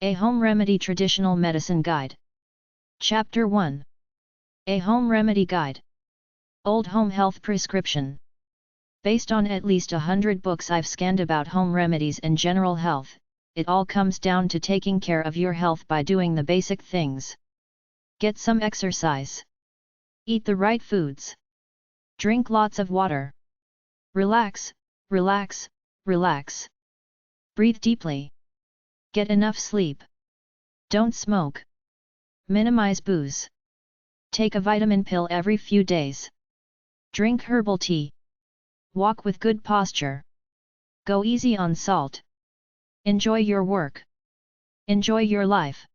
A Home Remedy Traditional Medicine Guide. Chapter 1. A Home Remedy Guide. Old Home Health Prescription. Based on at least 100 books I've scanned about home remedies and general health, it all comes down to taking care of your health by doing the basic things. Get some exercise. Eat the right foods. Drink lots of water. Relax, relax, relax. Breathe deeply. Get enough sleep. Don't smoke. Minimize booze. Take a vitamin pill every few days. Drink herbal tea. Walk with good posture. Go easy on salt. Enjoy your work. Enjoy your life.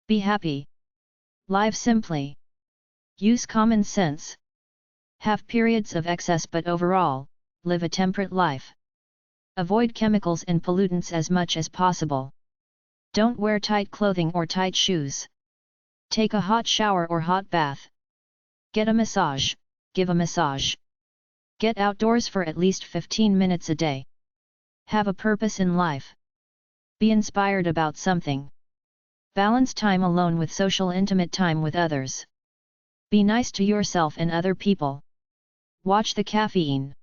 Be happy. Live simply. Use common sense. Have periods of excess, but overall, live a temperate life. Avoid chemicals and pollutants as much as possible. Don't wear tight clothing or tight shoes. Take a hot shower or hot bath. Get a massage, give a massage. Get outdoors for at least 15 minutes a day. Have a purpose in life. Be inspired about something. Balance time alone with social intimate time with others. Be nice to yourself and other people. Watch the caffeine.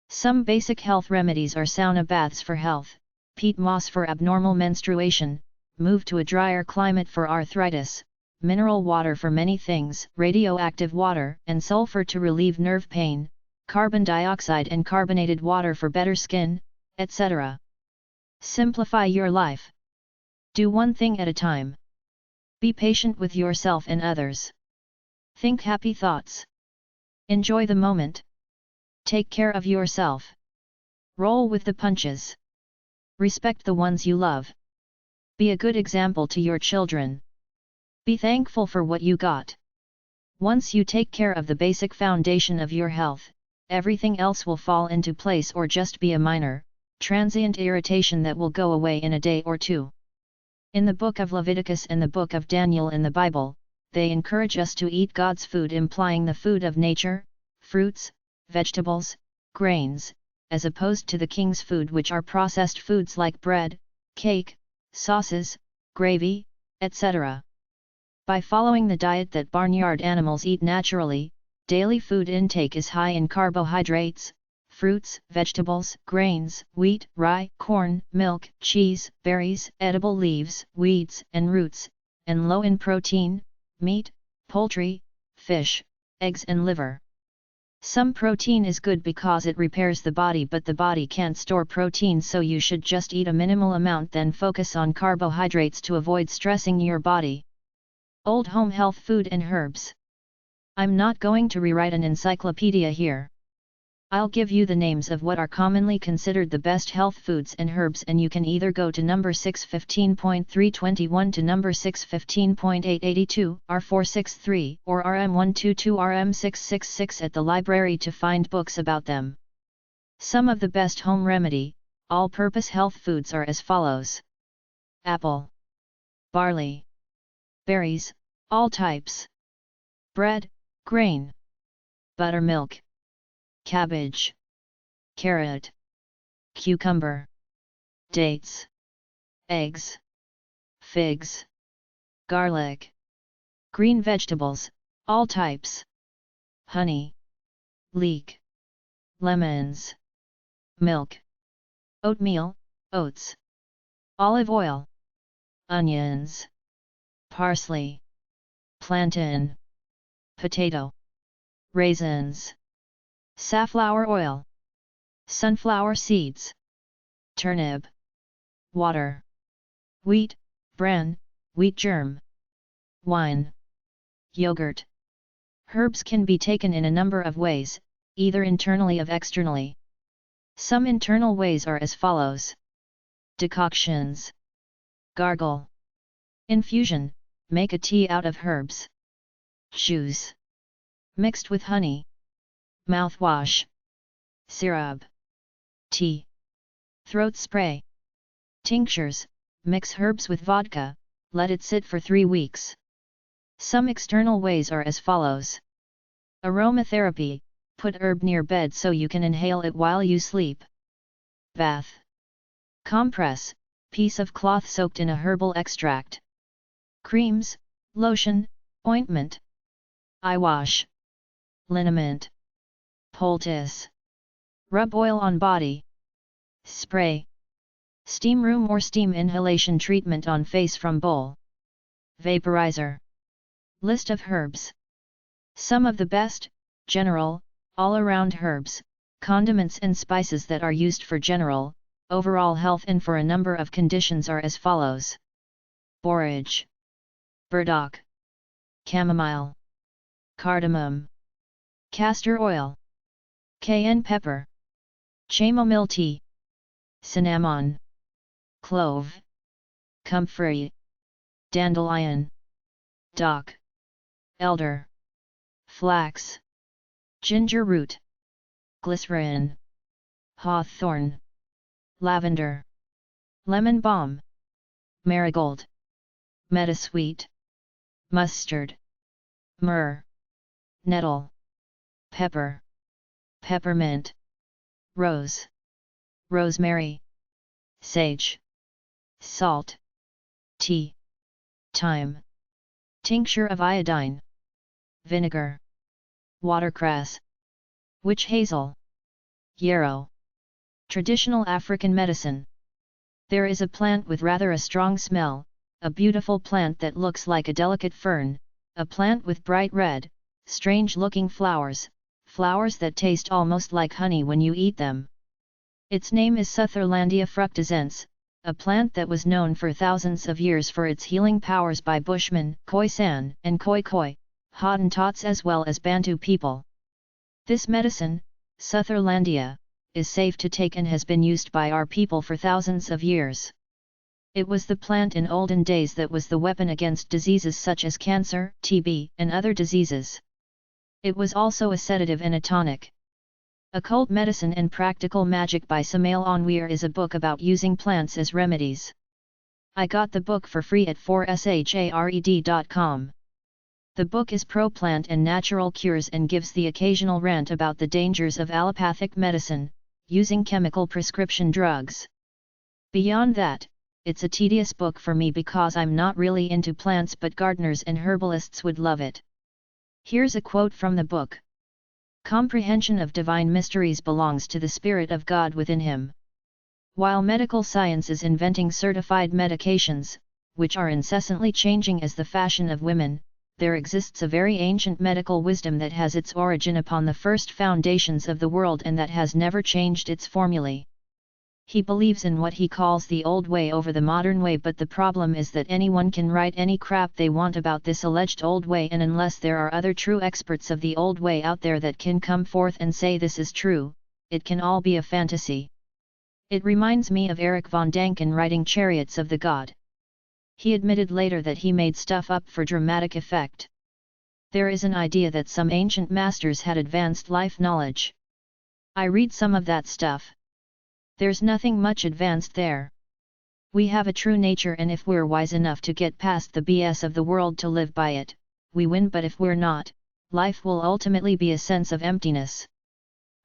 Some basic health remedies are sauna baths for health, peat moss for abnormal menstruation, move to a drier climate for arthritis, mineral water for many things, radioactive water and sulfur to relieve nerve pain, carbon dioxide and carbonated water for better skin, etc. Simplify your life. Do one thing at a time. Be patient with yourself and others. Think happy thoughts. Enjoy the moment. Take care of yourself. Roll with the punches. Respect the ones you love. Be a good example to your children. Be thankful for what you got. Once you take care of the basic foundation of your health, everything else will fall into place or just be a minor, transient irritation that will go away in a day or two. In the book of Leviticus and the book of Daniel in the Bible, they encourage us to eat God's food, implying the food of nature, fruits, vegetables, grains, as opposed to the king's food, which are processed foods like bread, cake, sauces, gravy, etc. By following the diet that barnyard animals eat naturally, daily food intake is high in carbohydrates, fruits, vegetables, grains, wheat, rye, corn, milk, cheese, berries, edible leaves, weeds, and roots, and low in protein, meat, poultry, fish, eggs and liver. Some protein is good because it repairs the body, but the body can't store protein, so you should just eat a minimal amount, then focus on carbohydrates to avoid stressing your body. Old home health food and herbs. I'm not going to rewrite an encyclopedia here. I'll give you the names of what are commonly considered the best health foods and herbs, and you can either go to number 615.321 to number 615.882, R463, or RM122 RM666 at the library to find books about them. Some of the best home remedy, all-purpose health foods are as follows. Apple. Barley. Berries, all types. Bread, grain. Buttermilk. Cabbage. Carrot. Cucumber. Dates. Eggs. Figs. Garlic. Green vegetables, all types. Honey. Leek. Lemons. Milk. Oatmeal, oats. Olive oil. Onions. Parsley. Plantain. Potato. Raisins. Safflower oil. Sunflower seeds. Turnip. Water. Wheat, bran, wheat germ. Wine. Yogurt. Herbs can be taken in a number of ways, either internally or externally. Some internal ways are as follows. Decoctions. Gargle. Infusion, make a tea out of herbs. Juice. Mixed with honey. Mouthwash. Syrup. Tea. Throat spray. Tinctures, mix herbs with vodka, let it sit for 3 weeks. Some external ways are as follows. Aromatherapy, put herb near bed so you can inhale it while you sleep. Bath. Compress, piece of cloth soaked in a herbal extract. Creams, lotion, ointment, eye wash, liniment, poultice. Rub oil on body. Spray. Steam room or steam inhalation treatment on face from bowl. Vaporizer. List of herbs. Some of the best, general, all-around herbs, condiments and spices that are used for general, overall health and for a number of conditions are as follows. Borage, burdock, chamomile, cardamom, castor oil, cayenne pepper, chamomile tea, cinnamon, clove, comfrey, dandelion, dock, elder, flax, ginger root, glycerin, hawthorn, lavender, lemon balm, marigold, meadowsweet, mustard, myrrh, nettle, pepper, peppermint, rose, rosemary, sage, salt, tea, thyme, tincture of iodine, vinegar, watercress, witch hazel, yarrow. Traditional African medicine. There is a plant with rather a strong smell, a beautiful plant that looks like a delicate fern, a plant with bright red, strange-looking flowers, flowers that taste almost like honey when you eat them. Its name is Sutherlandia fructescens, a plant that was known for thousands of years for its healing powers by Bushmen, Khoisan, and Khoi, Hottentots as well as Bantu people. This medicine, Sutherlandia, is safe to take and has been used by our people for thousands of years. It was the plant in olden days that was the weapon against diseases such as cancer, TB, and other diseases. It was also a sedative and a tonic. Occult Medicine and Practical Magic by Samael Onweir is a book about using plants as remedies. I got the book for free at 4shared.com. The book is pro-plant and natural cures and gives the occasional rant about the dangers of allopathic medicine, using chemical prescription drugs. Beyond that, it's a tedious book for me because I'm not really into plants, but gardeners and herbalists would love it. Here's a quote from the book. Comprehension of divine mysteries belongs to the Spirit of God within him. While medical science is inventing certified medications, which are incessantly changing as the fashion of women, there exists a very ancient medical wisdom that has its origin upon the first foundations of the world and that has never changed its formulae. He believes in what he calls the old way over the modern way, but the problem is that anyone can write any crap they want about this alleged old way, and unless there are other true experts of the old way out there that can come forth and say this is true, it can all be a fantasy. It reminds me of Eric von Däniken writing Chariots of the God. He admitted later that he made stuff up for dramatic effect. There is an idea that some ancient masters had advanced life knowledge. I read some of that stuff. There's nothing much advanced there. We have a true nature, and if we're wise enough to get past the BS of the world to live by it, we win, but if we're not, life will ultimately be a sense of emptiness.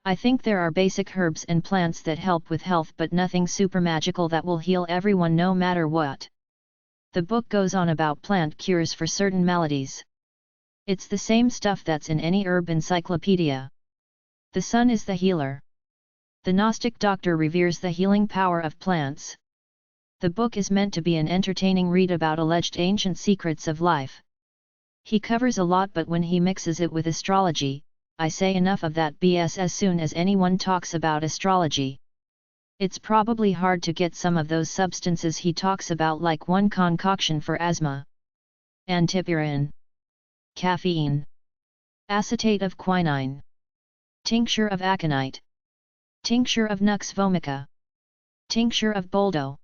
I think there are basic herbs and plants that help with health, but nothing super magical that will heal everyone no matter what. The book goes on about plant cures for certain maladies. It's the same stuff that's in any herb encyclopedia. The sun is the healer. The Gnostic doctor reveres the healing power of plants. The book is meant to be an entertaining read about alleged ancient secrets of life. He covers a lot, but when he mixes it with astrology, I say enough of that BS as soon as anyone talks about astrology. It's probably hard to get some of those substances he talks about, like one concoction for asthma, antipyrin, caffeine, acetate of quinine, tincture of aconite, tincture of nux vomica, tincture of boldo,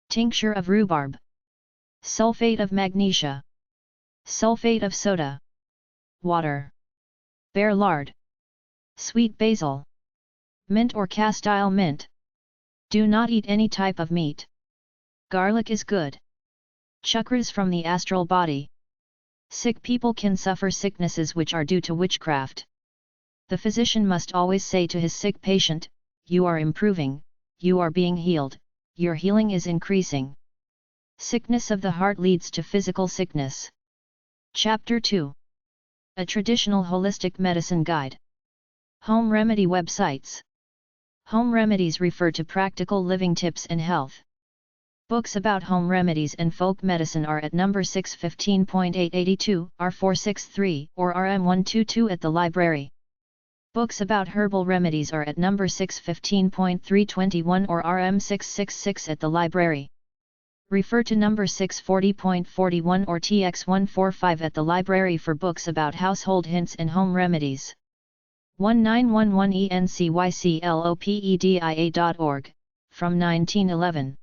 tincture of rhubarb, sulfate of magnesia, sulfate of soda, water, bear lard, sweet basil, mint or castile mint. Do not eat any type of meat. Garlic is good. Chakras from the astral body. Sick people can suffer sicknesses which are due to witchcraft. The physician must always say to his sick patient, "You are improving, you are being healed, your healing is increasing. Sickness of the heart leads to physical sickness. Chapter 2. A traditional holistic medicine guide. Home remedy websites. Home remedies refer to practical living tips and health. Books about home remedies and folk medicine are at number 615.882, R463, or RM122 at the library. Books about herbal remedies are at number 615.321 or RM666 at the library. Refer to number 640.41 or TX145 at the library for books about household hints and home remedies. 1911 from 1911.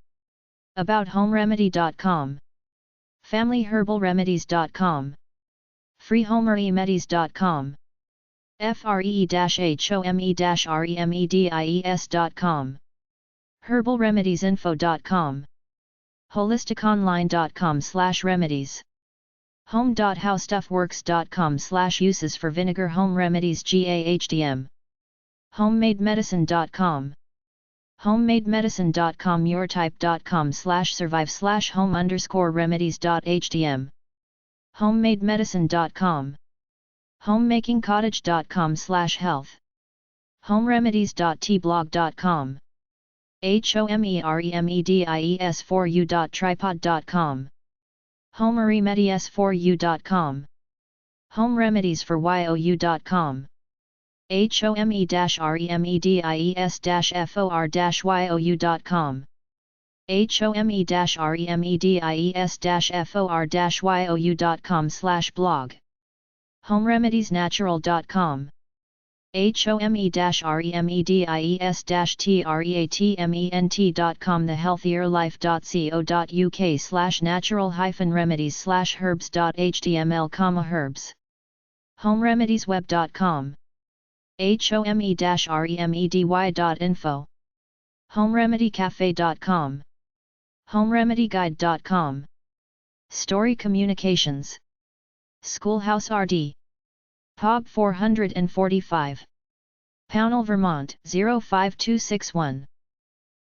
AboutHomeRemedy.com. FamilyHerbalRemedies.com. FreeHomeRemedies.com. FRE-HOME-REMEDIES.com. HerbalRemediesInfo.com. HolisticOnline.com/remedies. Home.howstuffworks.com/uses for vinegar home remedies GAHDM. HomemadeMedicine.com. HomemadeMedicine.com yourtype.com/survive/home_remedies.hdm. HomemadeMedicine.com. HomemakingCottage.com/health. HomeRemedies.tblog.com. HomeRemedies4u.tripod.com. HomeRemedies4u.com. HomeRemediesForYOU.com. HomeRemedies-FOR-YOU.com. HomeRemedies-FOR-YOU.com/blog. HomeRemediesNatural.com. HomeRemedies-TREATMENT.com thehealthierlife.co.uk/natural-remedies/herbs.html, herbs. HomeRemediesWeb.com. HomeRemedy.info. HomeRemedyCafe.com. HomeRemedyGuide.com. Story Communications. Schoolhouse RD. POB 445. Pownell, Vermont 05261.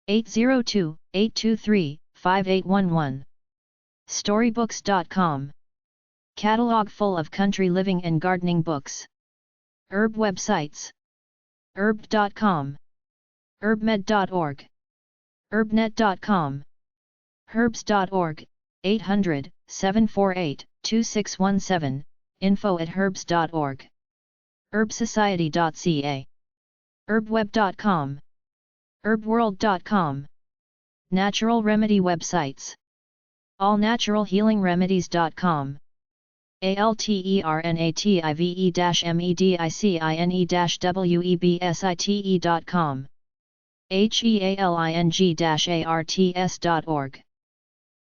802-823-5811. Storybooks.com. Catalog full of country living and gardening books. Herb websites. Herb.com. Herbmed.org. Herbnet.com. Herbs.org, 800-748-2617, info@herbs.org. Herbsociety.ca. Herbweb.com. Herbworld.com. Natural remedy websites. AllNaturalHealingRemedies.com. ALTERNATIVE-medicine-website.com. HEALING-ARTS.org.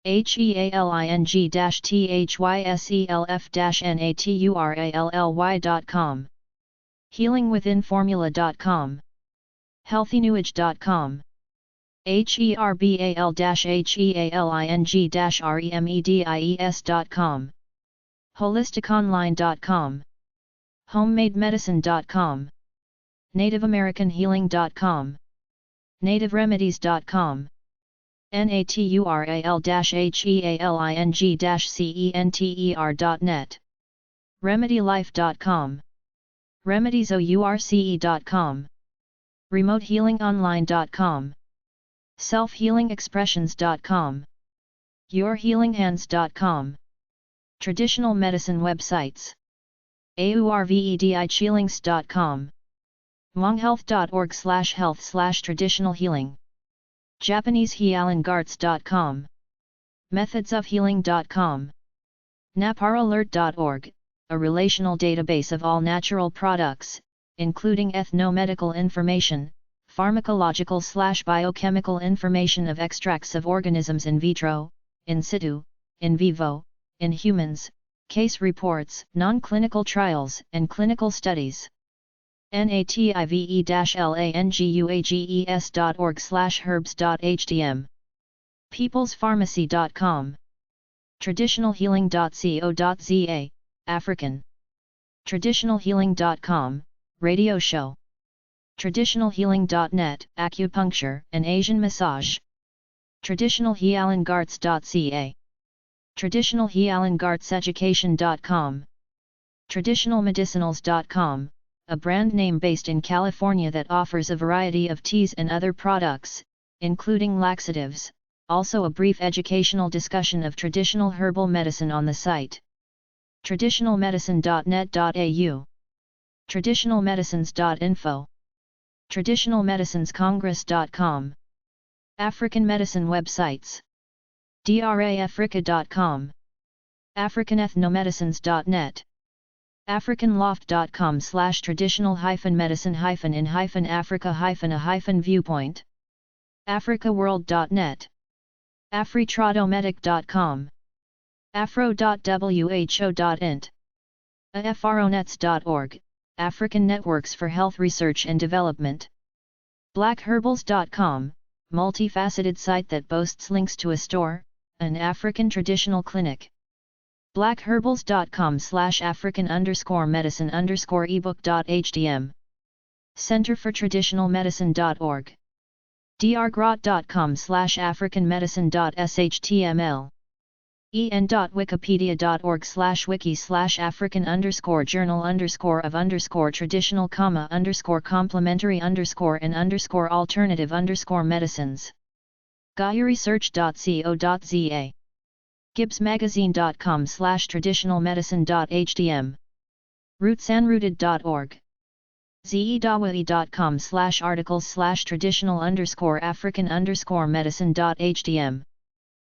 HEALING-THYSELF-NATURALLY.com. HealingWithinFormula.com. HealthyNewage.com. HERBAL-HEALING-REMEDIES.com. HolisticOnline.com. HomemadeMedicine.com. NativeAmericanHealing.com. NativeRemedies.com. natural-healing-center.net. RemedyLife.com. RemediesOurce.com. RemoteHealingOnline.com. SelfHealingExpressions.com. YourHealingHands.com. Traditional medicine websites. AURVEDIChealings.com. monghealth.org/health/traditional healing. JapaneseHealingarts.com. methodsofhealing.com. naparalert.org, a relational database of all natural products, including ethnomedical information, pharmacological/biochemical information of extracts of organisms in vitro, in situ, in vivo, in humans, case reports, non-clinical trials, and clinical studies. native-languages.org/herbs.htm. peoplespharmacy.com. traditionalhealing.co.za, African. traditionalhealing.com, radio show. traditionalhealing.net, acupuncture and Asian massage. Traditionalhealingarts.ca, Traditionalhealingartseducation.com, Traditionalmedicinals.com, a brand name based in California that offers a variety of teas and other products, including laxatives, also a brief educational discussion of traditional herbal medicine on the site. Traditionalmedicine.net.au, Traditionalmedicines.info, Traditionalmedicinescongress.com, African medicine websites, drafrica.com, africanethnomedicines.net, africanloft.com/traditional-medicine-in-africa-a-viewpoint, africaworld.net, afritradomedic.com, afro.who.int, afronets.org, African Networks for Health Research and Development, blackherbals.com, multifaceted site that boasts links to a store, an African traditional clinic, blackherbals.com/african_medicine_ebook.htm, Center for Traditional Medicine.org, drgrot.com/africanmedicine.shtml, en.wikipedia.org/wiki/african_journal_of_complementary_and_alternative_medicines, gaiaresearch.co.za, gibbsmagazine.com/traditionalmedicine.htm, rootsanrooted.org, zedawaii.com/articles/traditional_african_medicine.htm,